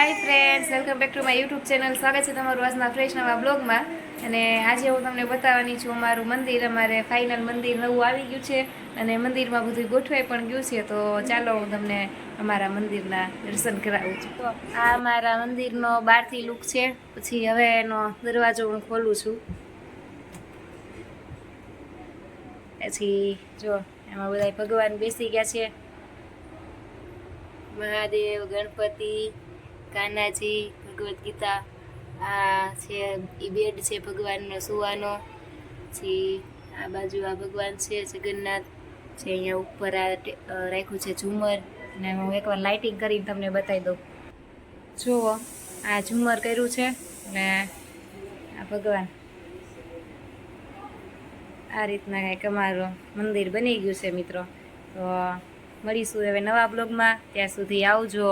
Hi friends, welcome back to my YouTube channel. સ્વાગત છે તમારું આજના ફ્રેશ નવા બ્લોગમાં. અને આજે હું તમને બતાવવાની છું અમારું મંદિર. અમારે ફાઇનલ મંદિર નવું આવી ગયું છે અને મંદિરમાં બધું ગોઠવાઈ પણ ગયું છે. તો ચાલો હું તમને અમારા મંદિરના દર્શન કરાવું છું. તો આ અમારા મંદિરનો બહારથી લુક છે. પછી હવે એનો દરવાજો હું ખોલું છું. પછી જો એમાં બધા ભગવાન બેસી ગયા છે. મહાદેવ, ગણપતિ, કાનાજી, ભગવદ્ ગીતા. આ છે એ બેડ છે ભગવાનનો સુવાનો. પછી આ બાજુ આ ભગવાન છે જગન્નાથ છે. અહીંયા ઉપર આ રાખ્યું છે ઝુમર. અને હું એકવાર લાઇટિંગ કરીને તમને બતાવી દઉં. જુઓ, આ ઝુમર કર્યું છે અને આ ભગવાન. આ રીતના કંઈક અમારું મંદિર બની ગયું છે મિત્રો. તો મળીશું હવે નવા બ્લોગમાં. ત્યાં સુધી આવજો.